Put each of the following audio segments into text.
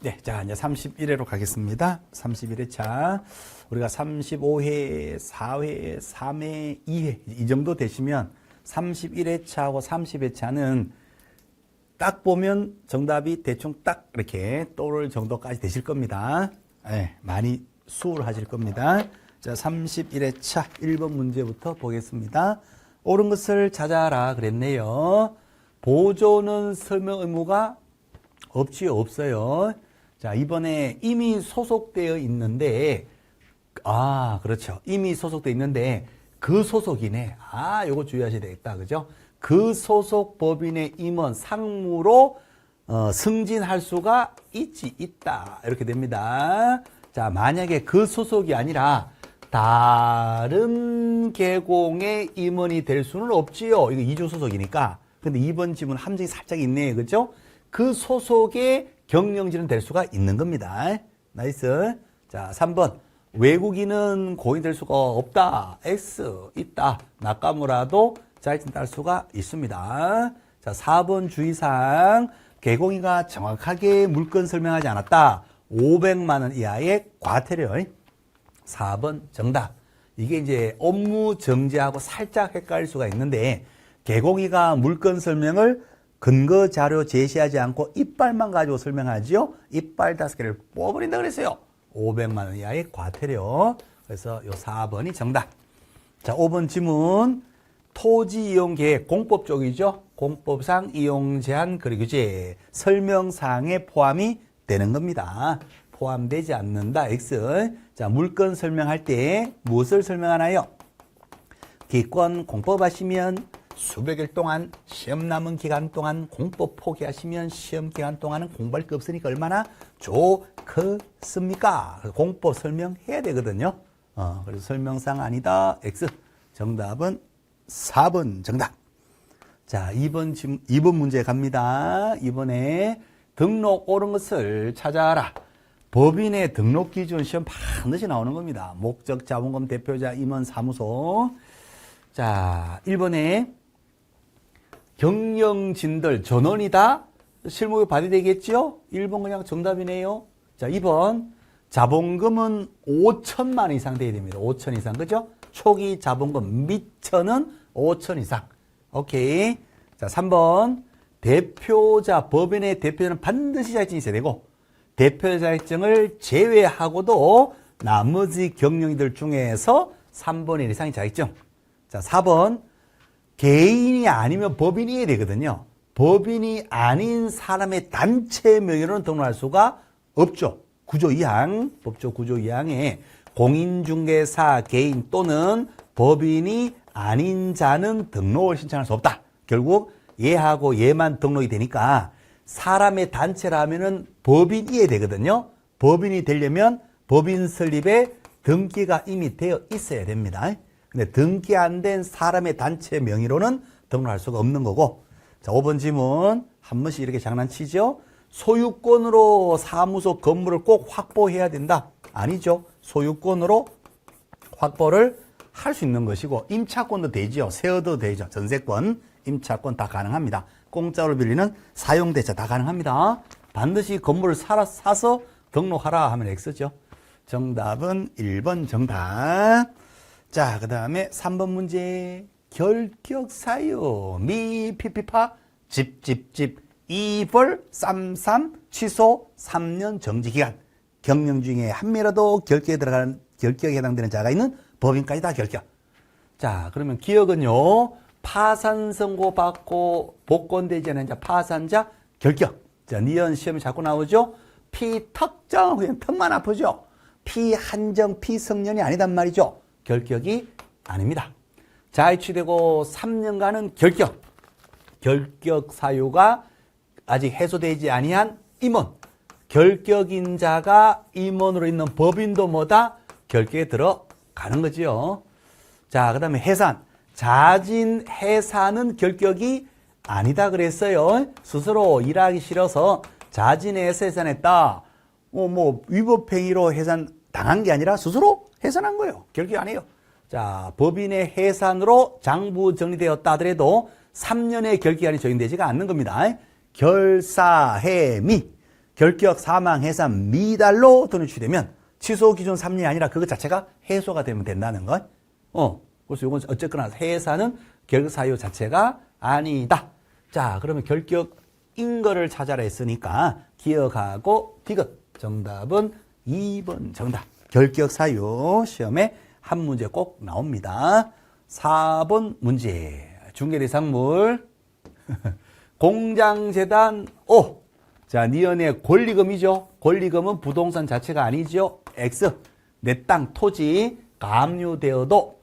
네, 자, 이제 31회로 가겠습니다. 31회차. 우리가 35회, 4회, 3회, 2회, 이 정도 되시면 31회차하고 30회차는 딱 보면 정답이 대충 딱 이렇게 떠오를 정도까지 되실 겁니다. 네, 많이 수월하실 겁니다. 자, 31회차 1번 문제부터 보겠습니다. 옳은 것을 찾아라 그랬네요. 보조는 설명 의무가 없지요, 없어요. 자, 이번에 이미 소속되어 있는데, 그렇죠. 이미 소속되어 있는데, 그 소속이네. 요거 주의하셔야 되겠다. 그죠? 그 소속 법인의 임원, 상무로, 승진할 수가 있다. 이렇게 됩니다. 자, 만약에 그 소속이 아니라, 다른 계공의 임원이 될 수는 없지요. 이거 2조 소속이니까. 근데 이번 지문 함정이 살짝 있네요. 그죠? 그 소속의 경영진은 될 수가 있는 겁니다. 나이스. 자, 3번. 외국인은 고인 될 수가 없다. X 있다. 낙가무라도 자격증 딸 수가 있습니다. 자, 4번 주의사항. 계공이가 정확하게 물건 설명하지 않았다. 500만 원 이하의 과태료. 4번 정답. 이게 이제 업무 정지하고 살짝 헷갈릴 수가 있는데, 계공이가 물건 설명을 근거 자료 제시하지 않고 이빨만 가지고 설명하지요. 이빨 5개를 뽑아버린다 그랬어요. 500만 원 이하의 과태료. 그래서 요 4번이 정답. 자, 5번 지문. 토지 이용 계획 공법 쪽이죠. 공법상 이용 제한 거래 규제 설명사항에 포함이 되는 겁니다. 포함되지 않는다. X. 자, 물건 설명할 때 무엇을 설명하나요? 기권 공법하시면 수백일 동안 시험 남은 기간 동안 공법 포기하시면 시험 기간 동안은 공부할 게 없으니까 얼마나 좋겠습니까? 공법 설명해야 되거든요. 그래서 설명상 아니다. X. 정답은 4번 정답. 자, 2번 문제 갑니다. 이번에 등록 옳은 것을 찾아라. 법인의 등록 기준 시험 반드시 나오는 겁니다. 목적, 자본금, 대표자, 임원, 사무소. 자, 1번에 경영진들 전원이다? 실무에 받아야 되겠죠? 1번 그냥 정답이네요. 자, 2번. 자본금은 5천만 원 이상 돼야 됩니다. 5천 이상. 그죠? 초기 자본금 미천은 5천 이상. 오케이. 자, 3번. 대표자, 법인의 대표자는 반드시 자격증이 있어야 되고, 대표 자격증을 제외하고도 나머지 경영인들 중에서 3분의 1 이상의 자격증. 자, 4번. 개인이 아니면 법인이어야 되거든요. 법인이 아닌 사람의 단체 명의로는 등록할 수가 없죠. 구조 2항, 법조 구조 2항에 공인중개사 개인 또는 법인이 아닌 자는 등록을 신청할 수 없다. 결국 얘하고 얘만 등록이 되니까 사람의 단체라면은 법인이어야 되거든요. 법인이 되려면 법인 설립에 등기가 이미 되어 있어야 됩니다. 근데 등기 안 된 사람의 단체 명의로는 등록할 수가 없는 거고. 자, 5번 지문. 한 번씩 이렇게 장난치죠. 소유권으로 사무소 건물을 꼭 확보해야 된다. 아니죠. 소유권으로 확보를 할 수 있는 것이고, 임차권도 되죠. 세어도 되죠. 전세권, 임차권 다 가능합니다. 공짜로 빌리는 사용대차 다 가능합니다. 반드시 건물을 사서 등록하라 하면 X죠. 정답은 1번 정답. 자, 그 다음에 3번 문제. 결격사유, 미피피파, 집집집, 이벌, 쌈쌈, 취소, 3년 정지기간. 경영 중에 한 명이라도 결격에 해당되는 자가 있는 법인까지 다 결격. 자, 그러면 기억은요. 파산 선고 받고 복권되지 않은 자, 파산자 결격. 자, 니은 시험에 자꾸 나오죠. 피특정, 그냥 턱만 아프죠. 피한정, 피성년이 아니단 말이죠. 결격이 아닙니다. 자해취되고 3년간은 결격. 결격 사유가 아직 해소되지 아니한 임원. 결격인자가 임원으로 있는 법인도 뭐다? 결격에 들어가는 거지요. 자, 그 다음에 해산. 자진 해산은 결격이 아니다 그랬어요. 스스로 일하기 싫어서 자진해서 해산했다. 위법행위로 해산 당한 게 아니라 스스로 해산한 거예요. 결격 아니에요. 자, 법인의 해산으로 장부 정리되었다 하더라도 3년의 결기간이 적용되지가 않는 겁니다. 결사해미. 결격, 사망, 해산, 미달로 돈이 취되면 취소 기준 3년이 아니라 그것 자체가 해소가 되면 된다는 것. 그래서 이건 어쨌거나 해산은 결격 사유 자체가 아니다. 자, 그러면 결격인 거를 찾아라 했으니까 기억하고 디귿. 정답은 2번 정답. 결격 사유 시험에 한 문제 꼭 나옵니다. 4번 문제. 중개대상물. 공장재단 O. 자, 니은의 권리금이죠. 권리금은 부동산 자체가 아니죠. X. 내 땅, 토지 감유되어도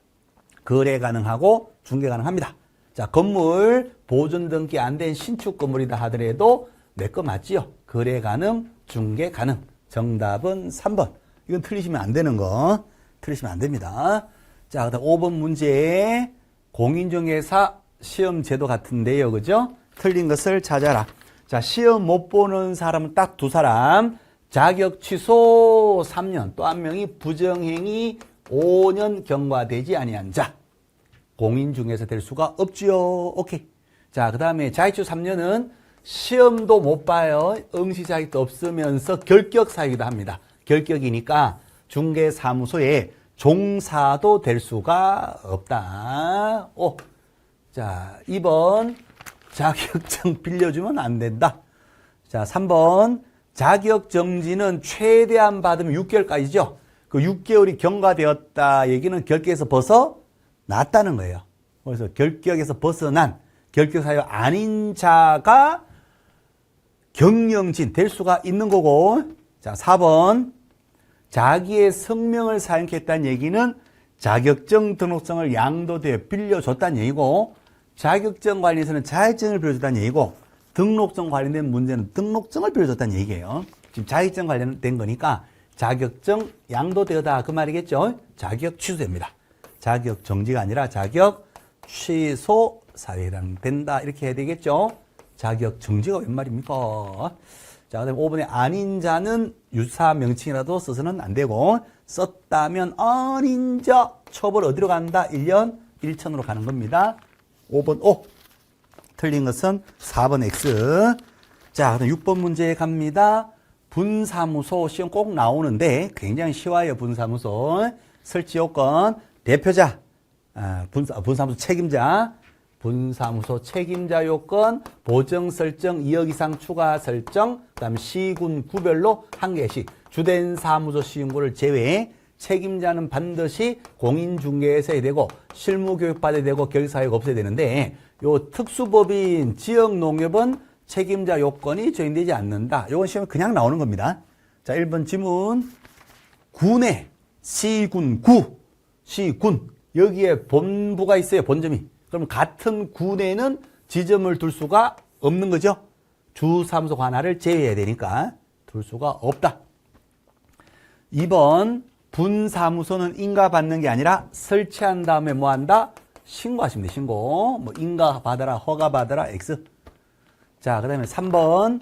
거래 가능하고 중개 가능합니다. 자, 건물 보존 등기 안 된 신축 건물이다 하더라도 내 거 맞지요. 거래 가능, 중개 가능. 정답은 3번. 이건 틀리시면 안 되는 거. 틀리시면 안 됩니다. 자, 그다음 5번 문제. 공인중개사 시험 제도 같은데요. 그죠? 틀린 것을 찾아라. 자, 시험 못 보는 사람은 딱 두 사람. 자격 취소 3년. 또 한 명이 부정행위 5년 경과되지 아니한 자. 공인중개사 될 수가 없지요. 오케이. 자, 그 다음에 자격취소 3년은 시험도 못 봐요. 응시자격도 없으면서 결격 사유이기도 합니다. 결격이니까 중개사무소에 종사도 될 수가 없다. 자, 2번 자격증 빌려주면 안 된다. 자, 3번 자격정지는 최대한 받으면 6개월까지죠. 그 6개월이 경과되었다 얘기는 결격에서 벗어났다는 거예요. 그래서 결격에서 벗어난 결격 사유 아닌 자가 경영진 될 수가 있는 거고. 자, 4번 자기의 성명을 사용했다는 얘기는 자격증 등록증을 양도되어 빌려줬다는 얘기고, 자격증 관련해서는 자격증을 빌려줬다는 얘기고, 등록증 관련된 문제는 등록증을 빌려줬다는 얘기예요. 지금 자격증 관련된 거니까 자격증 양도되어다 그 말이겠죠. 자격 취소됩니다. 자격 정지가 아니라 자격 취소 사유에 해당된다 이렇게 해야 되겠죠. 자격 정지가 웬 말입니까? 자, 그다음에 5번에 아닌 자는 유사 명칭이라도 써서는 안 되고, 썼다면 아닌 자 처벌 어디로 간다? 1년 1천으로 가는 겁니다. 5번 O. 틀린 것은 4번 X. 자, 그럼 6번 문제 갑니다. 분사무소 시험 꼭 나오는데 굉장히 쉬워요. 분사무소 설치 요건 대표자, 분사무소 책임자, 분사무소 책임자 요건 보정 설정 2억 이상 추가 설정, 그다음 시군 구별로 한 개씩 주된 사무소 시행구를 제외. 책임자는 반드시 공인중개에서 해야 되고 실무 교육 받아야 되고 결사유가 없어야 되는데, 요 특수법인 지역농협은 책임자 요건이 적용되지 않는다. 요건 시험에 그냥 나오는 겁니다. 자, 1번 지문. 군에 시군 시군 여기에 본부가 있어요. 본점이. 그럼 같은 군에는 지점을 둘 수가 없는 거죠. 주사무소 관할을 제외해야 되니까 둘 수가 없다. 2번 분사무소는 인가받는 게 아니라 설치한 다음에 뭐 한다? 신고하시면 돼. 신고. 뭐 인가 받아라, 허가 받아라, X. 자, 그 다음에 3번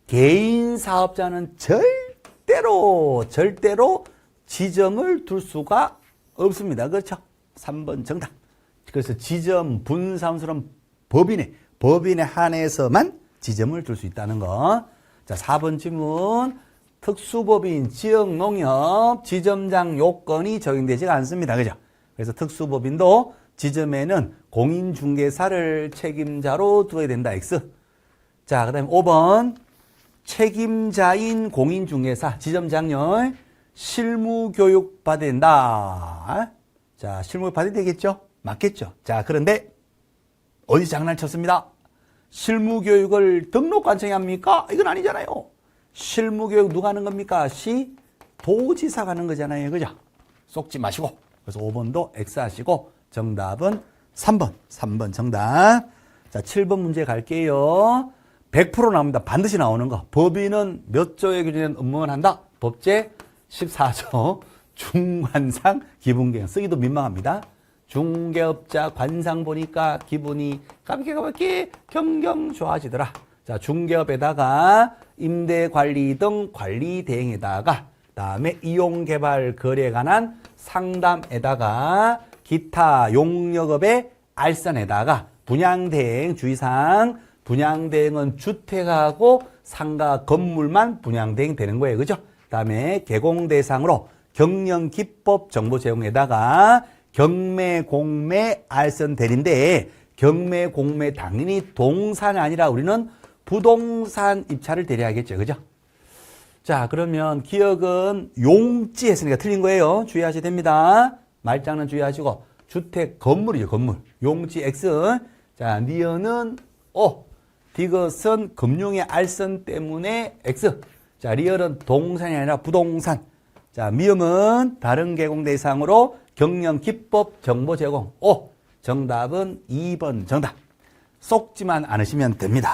개인 사업자는 절대로 지점을 둘 수가 없습니다. 그렇죠? 3번 정답. 그래서 지점, 분사무소는 법인에 한해서만 지점을 둘 수 있다는 거. 자, 4번 질문. 특수법인, 지역농협, 지점장 요건이 적용되지가 않습니다. 그죠? 그래서 특수법인도 지점에는 공인중개사를 책임자로 두어야 된다. X. 자, 그 다음에 5번. 책임자인 공인중개사, 지점장요, 실무교육 받아야 된다. 자, 실무교육 받아야 되겠죠? 맞겠죠? 자, 그런데 어디 장난을 쳤습니다. 실무교육을 등록관청이 합니까? 이건 아니잖아요. 실무교육 누가 하는 겁니까? 도지사가 하는 거잖아요. 그죠? 속지 마시고. 그래서 5번도 X 하시고, 정답은 3번 정답. 자, 7번 문제 갈게요. 100% 나옵니다. 반드시 나오는 거. 법인은 몇 조의 규정된 업무만 한다? 법제 14조. 중관상 기분경. 쓰기도 민망합니다. 중개업자 관상 보니까 기분이 까맣게 경경 좋아지더라. 자, 중개업에다가 임대관리 등 관리 대행에다가, 다음에 이용개발 거래에 관한 상담에다가, 기타 용역업의 알선에다가, 분양대행 주의사항, 분양대행은 주택하고 상가 건물만 분양되는 거예요. 그죠? 다음에 개공 대상으로 경영 기법 정보 제공에다가 경매, 공매, 알선 대리인데 경매, 공매 당연히 동산이 아니라 우리는 부동산 입찰을 대리하겠죠. 그죠? 자, 그러면 기억은 용지 했으니까 틀린 거예요. 주의하셔야 됩니다. 말장난 주의하시고 주택 건물이죠. 건물. 용지 X. 자, 니은은 O. 디귿은 금융의 알선 때문에 X. 자, 리얼은 동산이 아니라 부동산. 자, 미음은 다른 개공 대상으로 경영 기법 정보 제공 O. 정답은 2번 정답. 속지만 않으시면 됩니다.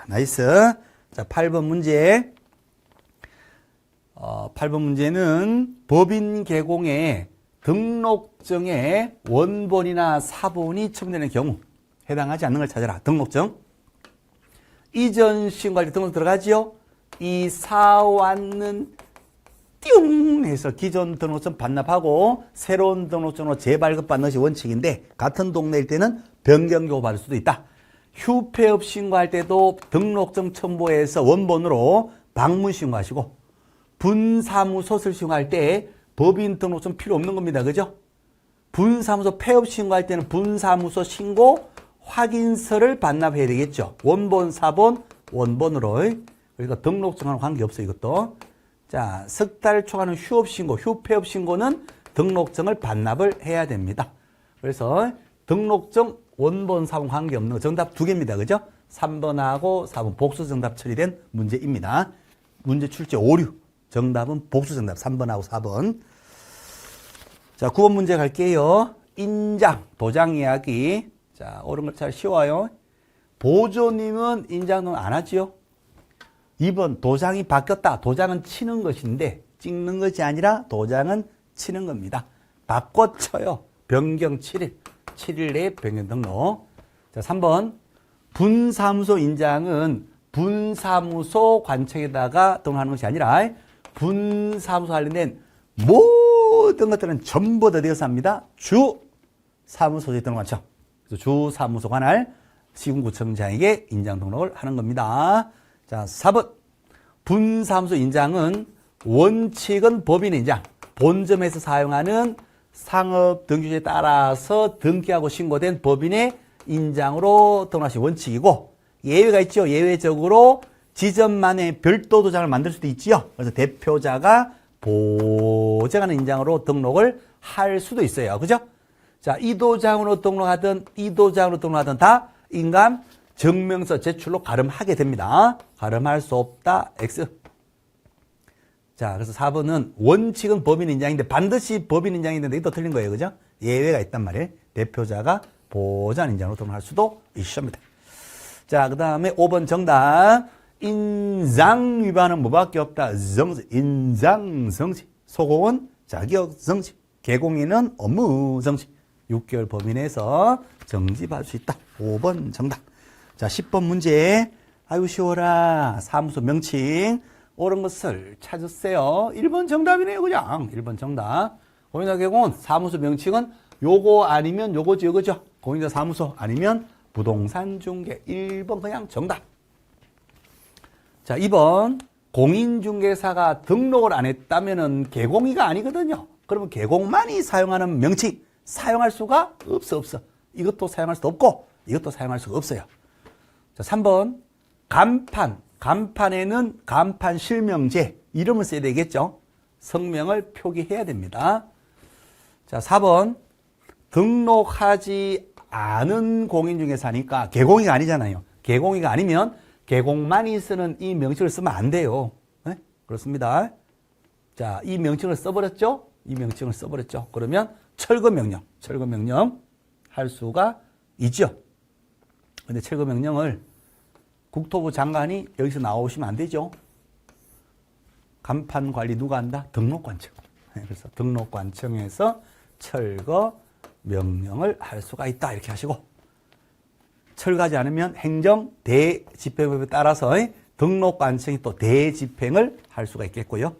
나이스. 자, 8번 문제. 8번 문제는 법인 개공에 등록증에 원본이나 사본이 첨부되는 경우 해당하지 않는 걸 찾아라. 등록증. 이전 신고할 때 등록 들어가지요. 이 사완은 띵 해서 기존 등록증 반납하고 새로운 등록증으로 재발급받는 것이 원칙인데 같은 동네일 때는 변경 요구 받을 수도 있다. 휴폐업 신고할 때도 등록증 첨부해서 원본으로 방문 신고하시고 분사무소를 신고할 때 법인 등록증 필요 없는 겁니다. 그죠? 분사무소 폐업 신고할 때는 분사무소 신고 확인서를 반납해야 되겠죠. 원본, 사본, 원본으로. 그러니까 등록증하고는 관계없어요. 이것도. 자, 석 달 초과는 휴업 신고, 휴폐업 신고는 등록증을 반납을 해야 됩니다. 그래서 등록증, 원본, 사본 관계없는 거 정답 2개입니다. 그죠? 3번하고 4번 복수 정답 처리된 문제입니다. 문제 출제 오류. 정답은 복수 정답 3번하고 4번. 자, 9번 문제 갈게요. 인장, 도장 이야기. 자, 옳은 거 잘 쉬워요. 보조님은 인장은 안 하지요? 2번 도장이 바뀌었다. 도장은 치는 것인데 찍는 것이 아니라 도장은 치는 겁니다. 바꿔 쳐요. 변경 7일. 7일 내에 변경 등록. 자, 3번 분사무소 인장은 분사무소 관청에다가 등록하는 것이 아니라 분사무소 관련된 모든 것들은 전부 다 되어서 합니다. 주사무소에 등록관청. 그래서 주사무소 관할 시군구청장에게 인장 등록을 하는 겁니다. 자, 4번. 분사무소 인장은 원칙은 법인 인장. 본점에서 사용하는 상업등기조에 따라서 등기하고 신고된 법인의 인장으로 등록하시 원칙이고 예외가 있죠. 예외적으로 지점만의 별도 도장을 만들 수도 있지요. 그래서 대표자가 보장하는 인장으로 등록을 할 수도 있어요. 그죠? 자, 이 도장으로 등록하든 이 도장으로 등록하든 다 인감 증명서 제출로 가름하게 됩니다. 가름할 수 없다. X. 자, 그래서 4번은 원칙은 법인 인장인데 반드시 법인 인장이 있는데 이것도 틀린 거예요. 그죠? 예외가 있단 말이에요. 대표자가 보장 인장으로 등록할 수도 있습니다. 자, 그 다음에 5번 정답. 인장 위반은 뭐밖에 없다. 정지. 인장 정지. 소공은 자격 정지. 개공인은 업무 정지. 6개월 범위 내에서 정지받을 수 있다. 5번 정답. 자, 10번 문제. 아유, 쉬워라. 사무소 명칭. 옳은 것을 찾으세요. 1번 정답이네요, 그냥. 1번 정답. 공인자 개공은 사무소 명칭은 요거 아니면 요거죠, 요거죠. 공인자 사무소 아니면 부동산 중개. 1번 그냥 정답. 자, 2번. 공인중개사가 등록을 안 했다면은 개공이가 아니거든요. 그러면 개공만이 사용하는 명칭. 사용할 수가 없어. 이것도 사용할 수 없고, 이것도 사용할 수가 없어요. 자, 3번. 간판. 간판에는 간판 실명제. 이름을 써야 되겠죠. 성명을 표기해야 됩니다. 자, 4번. 등록하지 않은 공인중개사니까 개공이가 아니잖아요. 개공이가 아니면 개공만이 쓰는 이 명칭을 쓰면 안 돼요. 네? 그렇습니다. 자, 이 명칭을 써버렸죠? 이 명칭을 써버렸죠. 그러면 철거명령 할 수가 있죠. 근데 철거명령을 국토부 장관이 여기서 나오시면 안 되죠. 간판 관리 누가 한다? 등록관청. 그래서 등록관청에서 철거 명령을 할 수가 있다. 이렇게 하시고 철거하지 않으면 행정 대집행법에 따라서 등록관청이 또 대집행을 할 수가 있겠고요.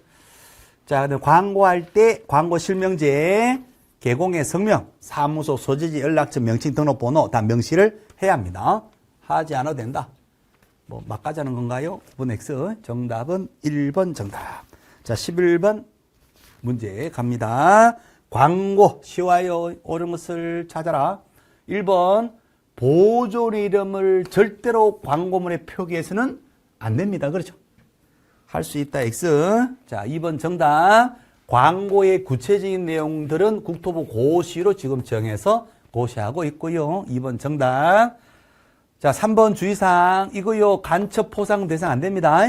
자, 근데 광고할 때 광고 실명제, 개공의 성명, 사무소 소재지 연락처 명칭 등록번호 다 명시를 해야 합니다. 하지 않아도 된다. 뭐 막 가자는 건가요? 5번 X. 정답은 1번 정답. 자, 11번 문제 갑니다. 광고 쉬워요. 옳은 것을 찾아라. 1번 보존 이름을 절대로 광고물에 표기해서는 안 됩니다. 그렇죠? 할 수 있다. X. 자, 2번 정답. 광고의 구체적인 내용들은 국토부 고시로 지금 정해서 고시하고 있고요. 2번 정답. 자, 3번 주의사항. 이거요, 간첩 포상 대상 안 됩니다.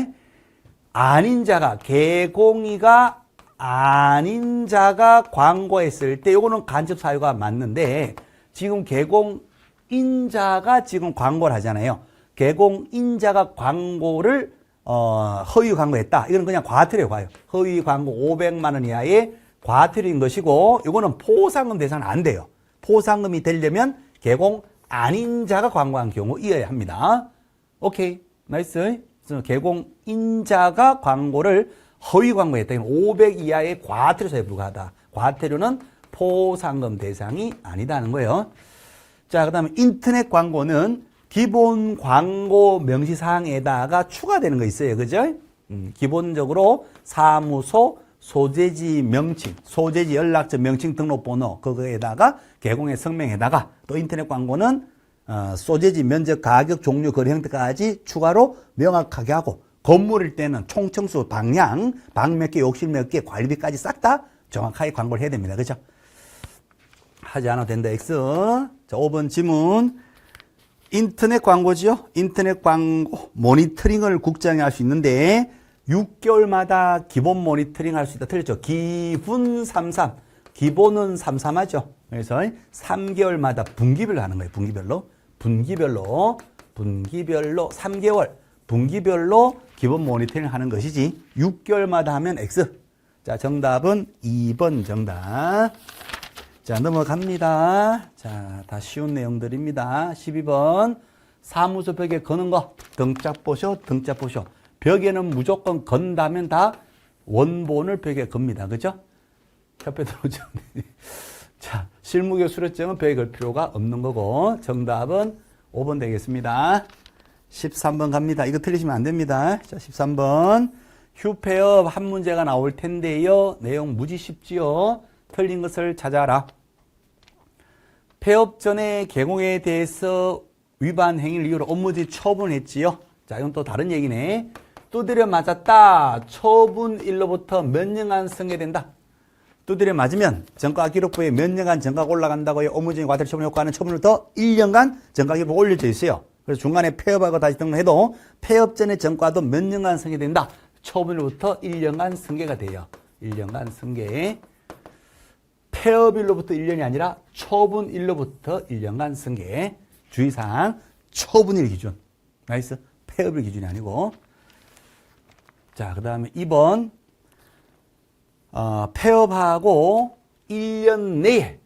아닌 자가, 개공이가 아닌 자가 광고했을 때, 요거는 간첩 사유가 맞는데, 지금 개공인자가 지금 광고를 하잖아요. 개공인자가 광고를, 허위 광고했다. 이거는 그냥 과태료에 과요. 허위 광고 500만 원 이하의 과태료인 것이고, 요거는 포상금 대상은 안 돼요. 포상금이 되려면 개공 아닌 자가 광고한 경우이어야 합니다. 오케이. 나이스. 개공인자가 광고를 허위 광고했다. 500 이하의 과태료에 불과하다. 과태료는 포상금 대상이 아니다는 거예요. 자, 그 다음에 인터넷 광고는 기본 광고 명시사항에다가 추가되는 거 있어요. 그죠? 기본적으로 사무소, 소재지 명칭, 소재지 연락처 명칭 등록번호, 그거에다가 개공의 성명에다가 또 인터넷 광고는 소재지 면적, 가격, 종류, 거래 형태까지 추가로 명확하게 하고 건물일 때는 총청수, 방향, 방 몇 개, 욕실 몇 개, 관리비까지 싹 다 정확하게 광고를 해야 됩니다. 그죠? 하지 않아도 된다. X. 자, 5번 지문. 인터넷 광고지요. 인터넷 광고 모니터링을 국장이 할 수 있는데 6개월마다 기본 모니터링 할 수 있다. 틀렸죠? 기분 33. 기본은 33하죠. 그래서 3개월마다 분기별로 하는 거예요. 분기별로 3개월 분기별로 기본 모니터링 하는 것이지 6개월마다 하면 X. 자, 정답은 2번 정답. 자, 넘어갑니다. 자, 다 쉬운 내용들입니다. 12번 사무소 벽에 거는 거 등짝 보쇼. 벽에는 무조건 건다면 다 원본을 벽에 겁니다. 그죠? 협회 들어오죠. 자, 실무교 수료증은 벽에 걸 필요가 없는 거고 정답은 5번 되겠습니다. 13번 갑니다. 이거 틀리시면 안 됩니다. 자, 13번 휴폐업 한 문제가 나올 텐데요. 내용 무지 쉽지요. 틀린 것을 찾아라. 폐업 전에 개공에 대해서 위반 행위를 이유로 업무지 처분했지요. 자, 이건 또 다른 얘기네. 두드려 맞았다. 처분일로부터 몇 년간 승계된다. 두드려 맞으면 전과기록부에 몇 년간 전과가 올라간다고요. 업무적인 과태료 처분 효과는 처분으로부터 1년간 전과기록부가 올려져 있어요. 그래서 중간에 폐업하고 다시 등록해도 폐업 전에 전과도 몇 년간 승계된다. 처분으로부터 1년간 승계가 돼요. 1년간 승계. 폐업일로부터 1년이 아니라 처분일로부터 1년간 승계. 주의사항 처분일 기준. 나이스. 폐업일 기준이 아니고. 자, 그 다음에 2번 폐업하고 1년 내에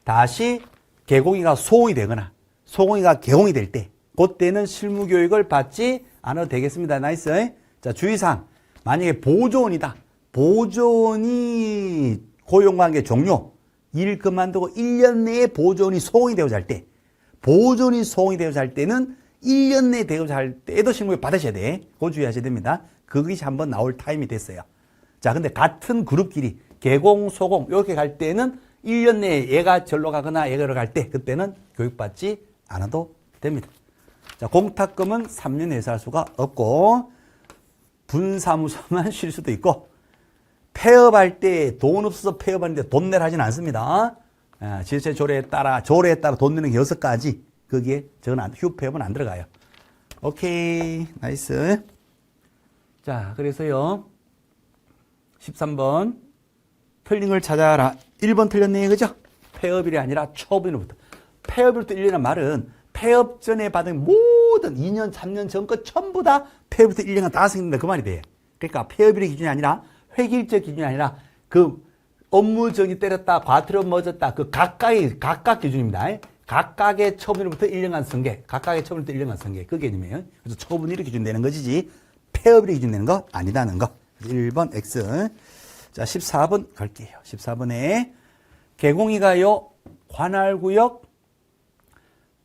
다시 개공이가 소공이 되거나 소공이가 개공이 될 때 그때는 실무교육을 받지 않아도 되겠습니다. 나이스. 자, 주의사항 만약에 보존이다. 보존이 고용관계 종료. 일 그만두고 1년 내에 보존이 소공이 되고자 할 때, 보존이 소공이 되고자 할 때는 1년 내에 되고자 할 때에도 실무교육 받으셔야 돼. 그거 주의하셔야 됩니다. 그것이 한번 나올 타임이 됐어요. 자, 근데 같은 그룹끼리 개공, 소공 이렇게 갈 때는 1년 내에 얘가 절로 가거나 얘가 갈 때 그때는 교육받지 않아도 됩니다. 자, 공탁금은 3년 내에서 할 수가 없고 분사무소만 쉴 수도 있고 폐업할 때 돈 없어서 폐업하는데 돈 내라 하진 않습니다. 질세 조례에 따라 돈 내는 게 6가지. 거기에 저는 휴폐업은 안 들어가요. 오케이. 나이스. 자, 그래서요. 13번 틀린 걸 찾아라. 1번 틀렸네. 그죠? 폐업일이 아니라 처분일로부터. 폐업일부터 1년이라는 말은 폐업 전에 받은 모든 2년, 3년 전 것 전부 다 폐업부터 1년간 다 생긴다. 그 말이 돼. 그러니까 폐업일의 기준이 아니라 획일적 기준이 아니라 그 업무정이 때렸다, 과태료 멎었다, 그 각각 기준입니다. 각각의 처분일부터 1년간 승계, 각각의 처분일부터 1년간 승계. 그 개념이에요. 그래서 처분일이 기준 되는 것이지 폐업일이 기준 되는 거 아니다는 거. 1번 X. 자, 14번 갈게요. 14번에 개공이가요, 관할구역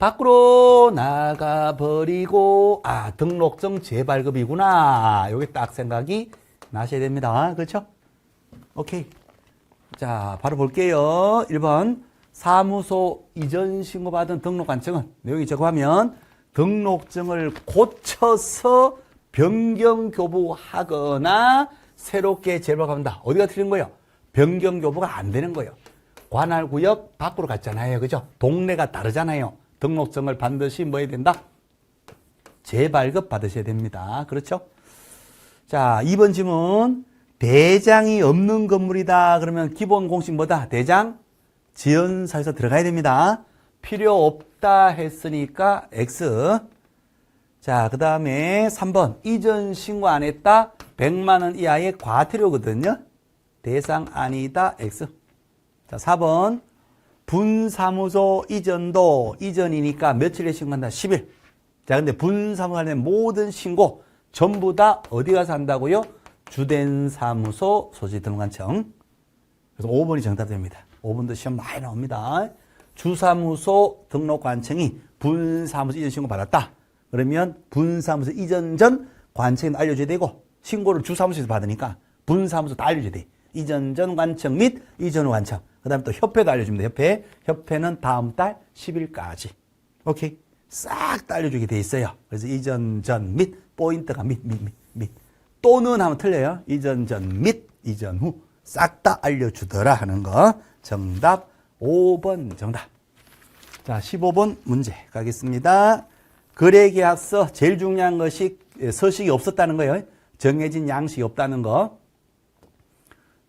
밖으로 나가버리고, 등록증 재발급이구나. 요게 딱 생각이 나셔야 됩니다. 그렇죠? 오케이. 자, 바로 볼게요. 1번. 사무소 이전 신고받은 등록관청은 내용이 적어하면 등록증을 고쳐서 변경교부하거나 새롭게 재발급한다. 어디가 틀린 거예요? 변경교부가 안 되는 거예요. 관할구역 밖으로 갔잖아요. 그죠? 동네가 다르잖아요. 등록증을 반드시 뭐 해야 된다? 재발급 받으셔야 됩니다. 그렇죠? 자, 2번 질문. 대장이 없는 건물이다. 그러면 기본 공식 뭐다? 대장 지연사에서 들어가야 됩니다. 필요 없다 했으니까 X. 자, 그 다음에 3번. 이전 신고 안 했다. 100만 원 이하의 과태료거든요. 대상 아니다. X. 자, 4번. 분사무소 이전도 이전이니까 며칠에 신고한다? 10일. 자, 근데 분사무소 관련 모든 신고 전부 다 어디 가서 한다고요? 주된 사무소 소지 등록관청. 그래서 5번이 정답됩니다. 5번도 시험 많이 나옵니다. 주사무소 등록관청이 분사무소 이전 신고 받았다. 그러면 분사무소 이전 전 관청에 알려줘야 되고, 신고를 주사무소에서 받으니까 분사무소 다 알려줘야 돼. 이전 전 관청 및 이전 후 관청. 그 다음에 또 협회도 알려줍니다. 협회는 다음 달 10일까지. 오케이. 싹 다 알려주게 돼 있어요. 그래서 이전 전 및 포인트가 및. 또는 하면 틀려요. 이전 전 및 이전 후 싹 다 알려주더라 하는 거. 정답 5번 정답. 자, 15번 문제 가겠습니다. 거래계약서 제일 중요한 것이 서식이 없었다는 거예요. 정해진 양식이 없다는 거.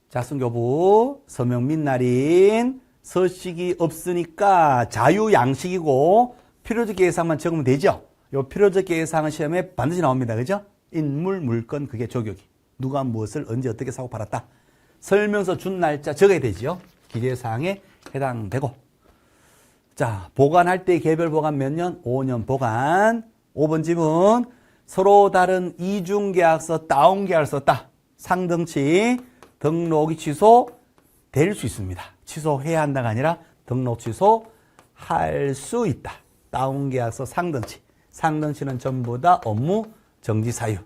작성교부, 서명 및 날인, 서식이 없으니까 자유양식이고 필요적 계상만 적으면 되죠. 요 필요적 계상은 시험에 반드시 나옵니다. 그죠? 인물, 물건, 그게 조격이. 누가 무엇을 언제 어떻게 사고 팔았다. 설명서 준 날짜 적어야 되죠. 기재사항에 해당되고. 자, 보관할 때 개별 보관 몇 년? 5년 보관. 5번 질문. 서로 다른 이중계약서, 다운계약을 썼다. 상등치. 등록이 취소될 수 있습니다. 취소해야 한다가 아니라 등록 취소할 수 있다. 다운계약서 상등치. 상등치는 전부 다 업무 정지 사유.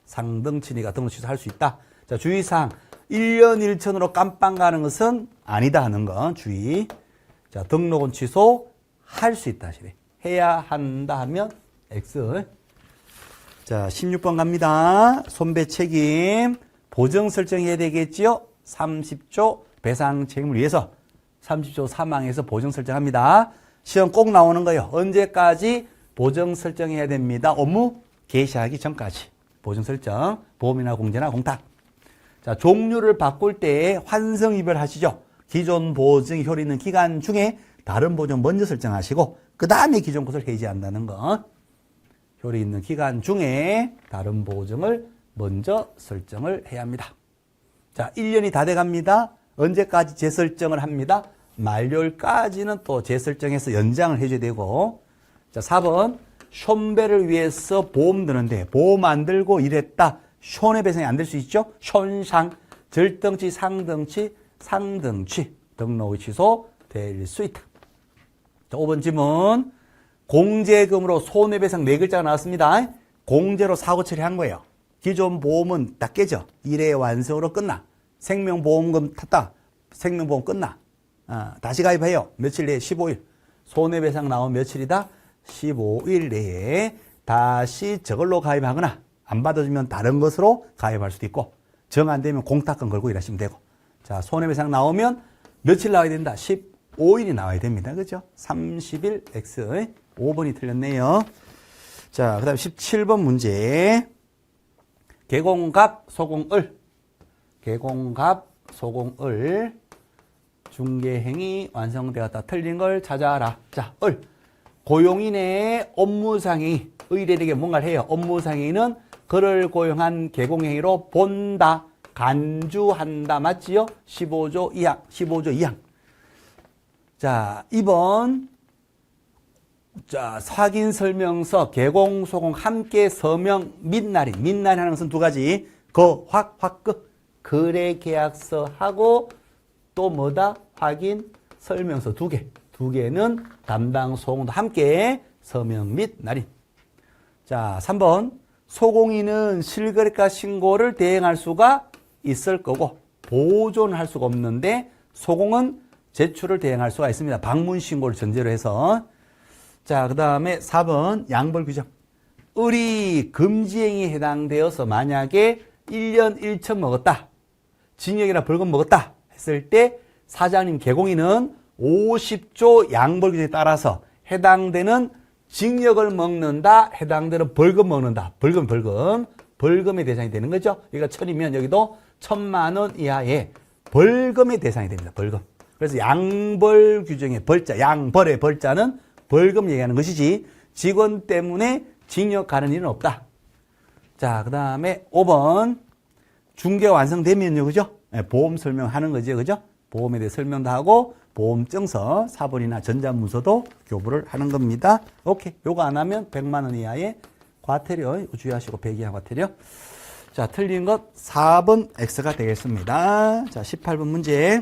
상등치니까 등록 취소할 수 있다. 자, 주의사항. 1년 1천으로 깜빵 가는 것은 아니다 하는 건 주의. 자, 등록은 취소할 수 있다. 해야 한다 하면 X. 자, 16번 갑니다. 손배 책임. 보정 설정해야 되겠지요? 30조 배상 책임을 위해서 30조 사망해서 보정 설정합니다. 시험 꼭 나오는 거예요. 언제까지 보정 설정해야 됩니다. 업무 개시하기 전까지. 보정 설정, 보험이나 공제나 공탁. 자, 종류를 바꿀 때 환승이별 하시죠. 기존 보증이 효력 있는 기간 중에 다른 보증 먼저 설정하시고 그 다음에 기존 것을 해지한다는 거. 효력 있는 기간 중에 다른 보증을 먼저 설정을 해야 합니다. 자, 1년이 다 돼갑니다. 언제까지 재설정을 합니다. 만료일까지는 또 재설정해서 연장을 해줘야 되고. 자, 4번. 손배를 위해서 보험 드는데 보험 안 들고 일했다. 손해배상이 안 될 수 있죠. 손상, 절등치, 상등치, 상등치 등록이 취소될 수 있다. 자, 5번 질문. 공제금으로 손해배상 4글자가 나왔습니다. 공제로 사고 처리한 거예요. 기존 보험은 다 깨져. 1회 완성으로 끝나. 생명보험금 탔다. 생명보험 끝나. 다시 가입해요. 며칠 내에 15일. 손해배상 나온 며칠이다? 15일 내에 다시 저걸로 가입하거나 안 받아주면 다른 것으로 가입할 수도 있고 정 안 되면 공탁금 걸고 일하시면 되고. 자, 손해배상 나오면 며칠 나와야 된다? 15일이 나와야 됩니다. 그죠? 30일 X. 5번이 틀렸네요. 자, 그 다음 17번 문제. 개공갑, 소공을. 개공갑, 소공을. 중개행위 완성되었다. 틀린 걸 찾아라. 자, 을. 고용인의 업무상의 의뢰에게 뭔가를 해요. 업무상의는 그를 고용한 개공행위로 본다. 간주한다. 맞지요? 15조 2항. 15조 2항. 자, 2번. 자, 확인 설명서, 개공, 소공 함께 서명 및 날인. 및 날인 하는 것은 두 가지. 거래 계약서하고 또 뭐다? 확인 설명서 두 개 두 개는 담당 소공도 함께 서명 및 날인. 자, 3번. 소공인은 실거래가 신고를 대행할 수가 있을 거고 보존할 수가 없는데 소공은 제출을 대행할 수가 있습니다. 방문 신고를 전제로 해서. 자, 그 다음에 4번 양벌 규정. 을이 금지행위에 해당되어서 만약에 1년 1천 먹었다. 징역이나 벌금 먹었다 했을 때 사장님 개공인은 50조 양벌 규정에 따라서 해당되는 징역을 먹는다, 해당되는 벌금 먹는다. 벌금의 대상이 되는 거죠. 여기가 1,000이면 여기도 1,000만 원 이하의 벌금의 대상이 됩니다. 벌금. 그래서 양벌 규정의 벌자, 양벌의 벌자는 벌금 얘기하는 것이지 직원 때문에 징역 가는 일은 없다. 자, 그 다음에 5번 중개가 완성되면요, 그죠? 네, 보험 설명하는 거죠, 그죠? 보험에 대해 설명도 하고 보험증서, 사본이나 전자문서도 교부를 하는 겁니다. 오케이. 요거 안 하면 100만 원 이하의 과태료 주의하시고 100 이하 과태료. 자, 틀린 것 4번 X가 되겠습니다. 자, 18번 문제.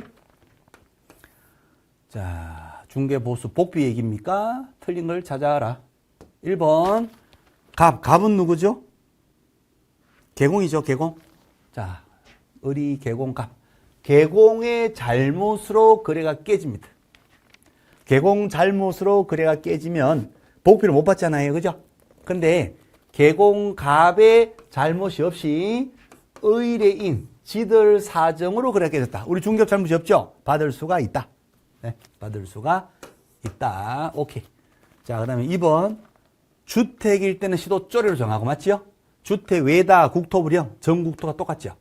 자, 중개보수 복비 얘기입니까? 틀린 걸 찾아라. 1번 갑은 누구죠? 개공이죠, 개공. 자, 을이 개공 갑. 개공의 잘못으로 거래가 깨집니다. 개공 잘못으로 거래가 깨지면 복비를 못 받잖아요, 그죠? 근데 개공 갑의 잘못이 없이 의뢰인 지들 사정으로 거래가 깨졌다. 우리 중개업 잘못이 없죠? 받을 수가 있다. 네, 받을 수가 있다. 오케이. 자, 그 다음에 2번. 주택일 때는 시도 쪼리로 정하고, 맞죠? 주택 외다 국토부령 전국토가 똑같죠?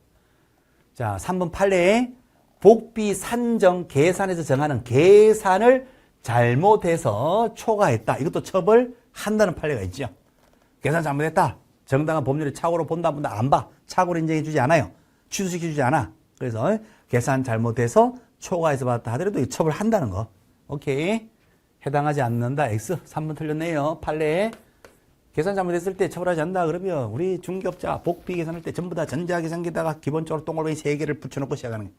자, 3번 판례에 복비 산정 계산에서 정하는 계산을 잘못해서 초과했다. 이것도 처벌한다는 판례가 있죠. 계산 잘못했다. 정당한 법률의 착오로 본다 안 봐. 착오로 인정해 주지 않아요. 취소시켜 주지 않아. 그래서 계산 잘못해서 초과해서 받았다 하더라도 처벌한다는 거. 오케이. 해당하지 않는다. X. 3번 틀렸네요. 판례에 계산 잘못했을 때 처벌하지 않는다 그러면 우리 중개업자 복비 계산할 때 전부 다 전자계산기에다가 기본적으로 동그라미 3개를 붙여놓고 시작하는 거예요.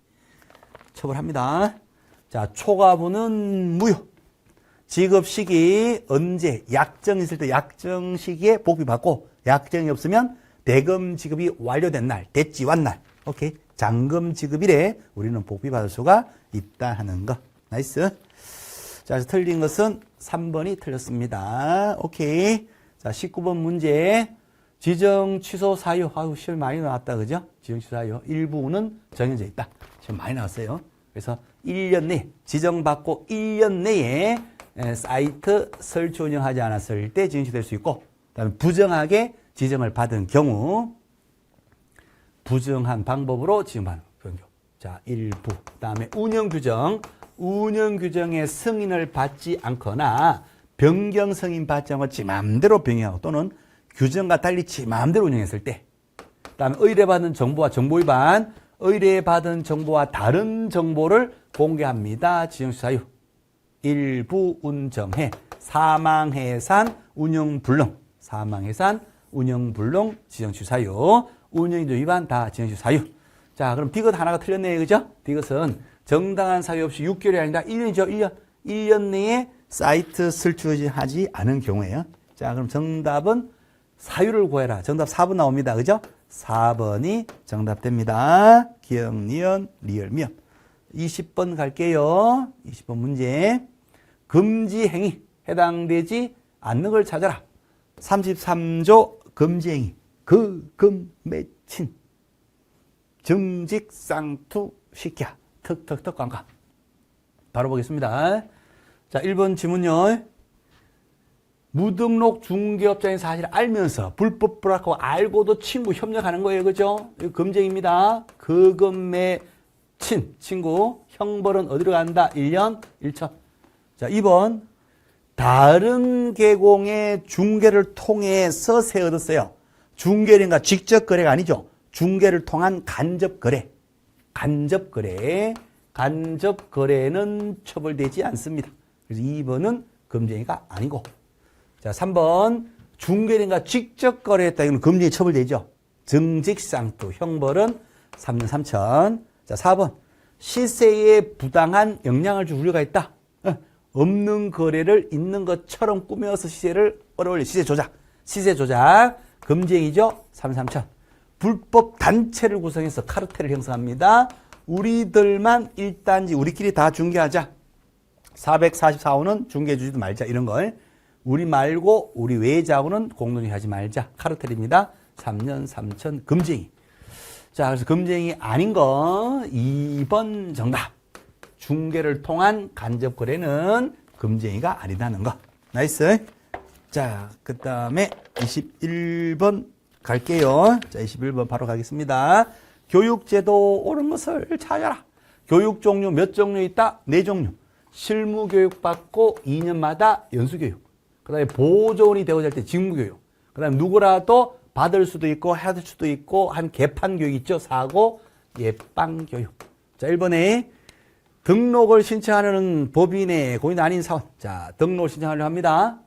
처벌합니다. 자, 초과분은 무효. 지급 시기 언제 약정 있을 때 약정 시기에 복비 받고 약정이 없으면 대금 지급이 완료된 날, 대지완 날. 오케이. 잔금 지급일에 우리는 복비 받을 수가 있다 하는 거. 나이스. 자, 그래서 틀린 것은 3번이 틀렸습니다. 오케이. 자, 19번 문제. 지정 취소 사유. 아유, 시험 많이 나왔다. 그죠? 지정 취소 사유. 일부는 정해져 있다. 시험 많이 나왔어요. 그래서 1년 내, 지정받고 1년 내에 사이트 설치 운영하지 않았을 때 지정 취소될 수 있고, 그 다음에 부정하게 지정을 받은 경우, 부정한 방법으로 지정받는 경우. 자, 일부. 그 다음에 운영 규정. 운영 규정의 승인을 받지 않거나 변경 승인 받지 않고 지 마음대로 변경하고 또는 규정과 달리 지 마음대로 운영했을 때. 그 다음에 의뢰받은 정보와 정보 위반, 의뢰받은 정보와 다른 정보를 공개합니다. 지정취소 사유. 일부 운정해, 사망해산, 운영불능, 사망해산, 운영불능, 지정취소 사유. 운영인도 위반 다 지정취소 사유. 자, 그럼 디귿 하나가 틀렸네요. 그죠? 디귿은 정당한 사유 없이 6개월이 아니라 1년이죠. 1년. 1년 내에 사이트 설치하지 않은 경우에요. 자, 그럼 정답은 사유를 구해라. 정답 4번 나옵니다. 그죠? 4번이 정답됩니다. 기억, 니은, 리을, 미음. 20번 갈게요. 20번 문제. 금지 행위. 해당되지 않는 걸 찾아라. 33조 금지 행위. 금매친. 정직상투 시켜. 턱턱턱 관가. 바로 보겠습니다. 자, 1번 지문요. 무등록 중개업자인 사실을 알면서 불법 불악하고 알고도 친구 협력하는 거예요. 그죠? 이거 금쟁입니다. 금매친 친구. 형벌은 어디로 간다? 1년 1천. 자, 2번. 다른 계공의 중개를 통해서 세 얻었어요. 중개인가 직접 거래가 아니죠. 중개를 통한 간접 거래. 간접 거래. 간접 거래는 처벌되지 않습니다. 그래서 2번은 금쟁이가 아니고. 자, 3번. 중개인과 직접 거래했다. 이건 금쟁이 처벌되죠. 정직상투. 형벌은 3년 3천. 자, 4번. 시세에 부당한 영향을 줄 우려가 있다. 없는 거래를 있는 것처럼 꾸며서 시세를 끌어올려. 시세 조작. 시세 조작. 금쟁이죠. 33000. 불법 단체를 구성해서 카르텔을 형성합니다. 우리들만 일단지 우리끼리 다 중개하자. 444호는 중개해주지도 말자. 이런 걸. 우리 말고 우리 외자하고는 공동하지 말자. 카르텔입니다. 3년 3천 금쟁이. 자, 그래서 금쟁이 아닌 거 2번 정답. 중개를 통한 간접 거래는 금쟁이가 아니다는 거. 나이스. 자, 그 다음에 21번 갈게요. 자, 21번 바로 가겠습니다. 교육제도 옳은 것을 찾아라. 교육 종류 몇 종류 있다? 4종류. 실무교육 받고 2년마다 연수교육. 그 다음에 보존이 되고자 할 때 직무교육. 그 다음에 누구라도 받을 수도 있고 해야 될 수도 있고 한 개판교육 있죠. 사고, 예방교육. 자, 1번에 등록을 신청하는 법인의 공인 아닌 사원. 자, 등록을 신청하려고 합니다.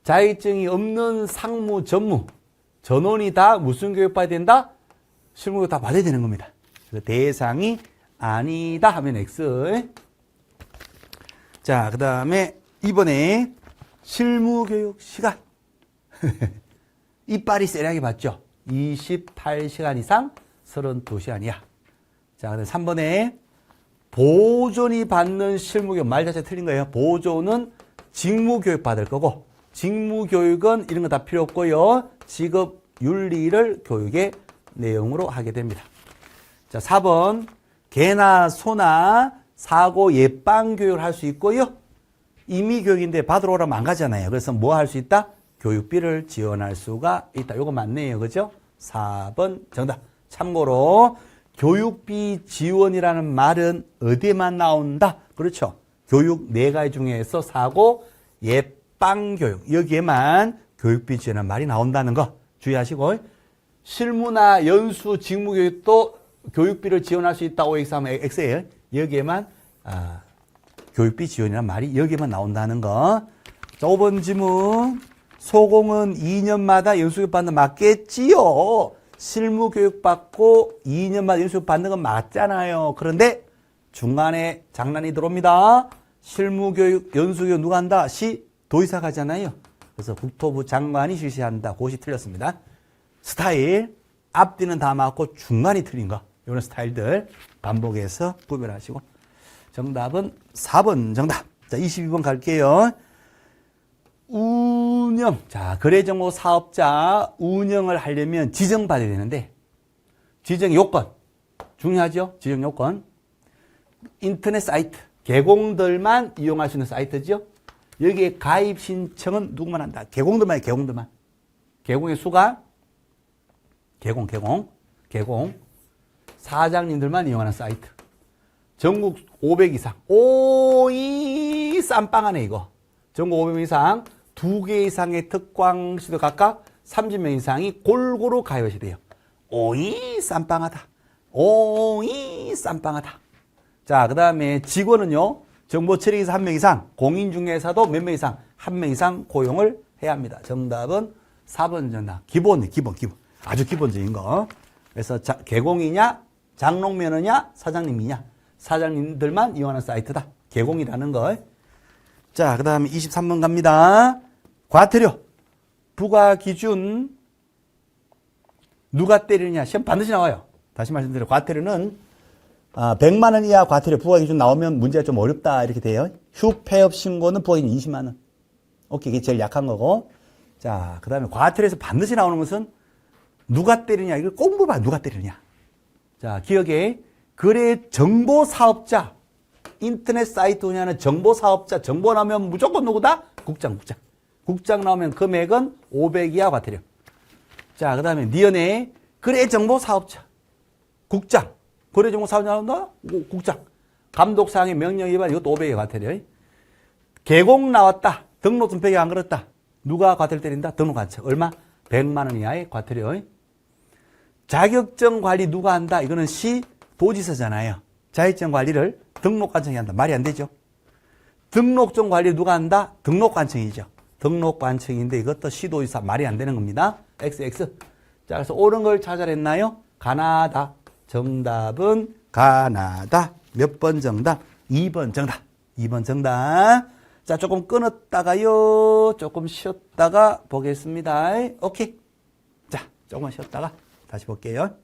자격증이 없는 상무, 전무, 전원이 다 무슨 교육 받아야 된다? 실무교육 다 받아야 되는 겁니다. 그래서 대상이 아니다 하면 X. 자, 그 다음에 2번에 실무교육 시간. 이빨이 세려하게 받죠. 28시간 이상 32시간이야. 자, 그다음 3번에 보존이 받는 실무교육. 말 자체 틀린 거예요. 보존은 직무교육 받을 거고 직무교육은 이런 거 다 필요 없고요. 직업 윤리를 교육의 내용으로 하게 됩니다. 자, 4번 개나 소나 사고 예방 교육을 할 수 있고요. 임의 교육인데 받으러 오라면 안 가잖아요. 그래서 뭐 할 수 있다? 교육비를 지원할 수가 있다. 요거 맞네요. 그죠? 4번 정답. 참고로 교육비 지원이라는 말은 어디에만 나온다? 그렇죠. 교육 4가지 중에서 사고, 예방 교육. 여기에만 교육비 지원이라는 말이 나온다는 거 주의하시고, 실무나 연수, 직무 교육도 교육비를 지원할 수 있다. OX 하면 X예요. 여기에만 교육비 지원이라는 말이 여기에만 나온다는 거. 자, 5번 지문. 소공은 2년마다 연수교육 받는 거 맞겠지요? 실무교육 받고 2년마다 연수교육 받는 건 맞잖아요. 그런데 중간에 장난이 들어옵니다. 실무교육, 연수교육 누가 한다? 시, 도의사가 하잖아요. 그래서 국토부 장관이 실시한다. 그것이 틀렸습니다. 스타일, 앞뒤는 다 맞고 중간이 틀린 거. 이런 스타일들 반복해서 구별하시고. 정답은 4번 정답. 자, 22번 갈게요. 운영. 자, 거래정보 사업자 운영을 하려면 지정받아야 되는데, 지정 요건. 중요하죠? 지정 요건. 인터넷 사이트. 개공들만 이용할 수 있는 사이트죠? 여기에 가입 신청은 누구만 한다? 개공들만, 개공들만. 개공의 수가, 개공. 사장님들만 이용하는 사이트. 전국 500 이상. 오이 쌈빵하네, 이거. 전국 500명 이상, 2개 이상의 특광시도 각각 30명 이상이 골고루 가입하셔야 돼요. 오이 쌈빵하다. 오이 쌈빵하다. 자, 그 다음에 직원은요, 정보 처리기사 1명 이상, 공인중개사도 몇 명 이상, 1명 이상 고용을 해야 합니다. 정답은 4번 정답. 기본. 아주 기본적인 거. 그래서 개공이냐, 장롱면허냐, 사장님이냐. 사장님들만 이용하는 사이트다. 개공이라는 거. 자, 그 다음에 23번 갑니다. 과태료. 부과 기준. 누가 때리느냐. 시험 반드시 나와요. 다시 말씀드려요. 과태료는 100만 원 이하 과태료 부과 기준 나오면 문제가 좀 어렵다. 이렇게 돼요. 휴폐업 신고는 부과 기준 20만 원. 오케이. 이게 제일 약한 거고. 자, 그 다음에 과태료에서 반드시 나오는 것은 누가 때리냐. 이걸 꼭 물어봐. 누가 때리느냐. 자, 기억에 거래 정보 사업자. 인터넷 사이트 운영하는 정보 사업자. 정보 나오면 무조건 누구다? 국장. 국장 나오면 금액은 500 이하 과태료. 자, 그 다음에 니은에 거래 정보 사업자. 국장. 거래 정보 사업자 나온다? 국장. 감독사항의 명령 위반 이것도 500의 과태료. 개공 나왔다. 등록증 폐기 안 걸었다. 누가 과태료 때린다? 등록관청. 얼마? 100만 원 이하의 과태료. 자격증 관리 누가 한다? 이거는 시 도지사잖아요. 자격증 관리를 등록관청이 한다. 말이 안 되죠. 등록증 관리 누가 한다? 등록관청이죠. 등록관청인데 이것도 시도지사 말이 안 되는 겁니다. XX. 자, 그래서 옳은 걸 찾아냈나요? 가나다. 정답은 가나다. 몇 번 정답? 2번 정답. 2번 정답. 자, 조금 끊었다가요. 조금 쉬었다가 보겠습니다. 오케이. 자, 조금만 쉬었다가 다시 볼게요.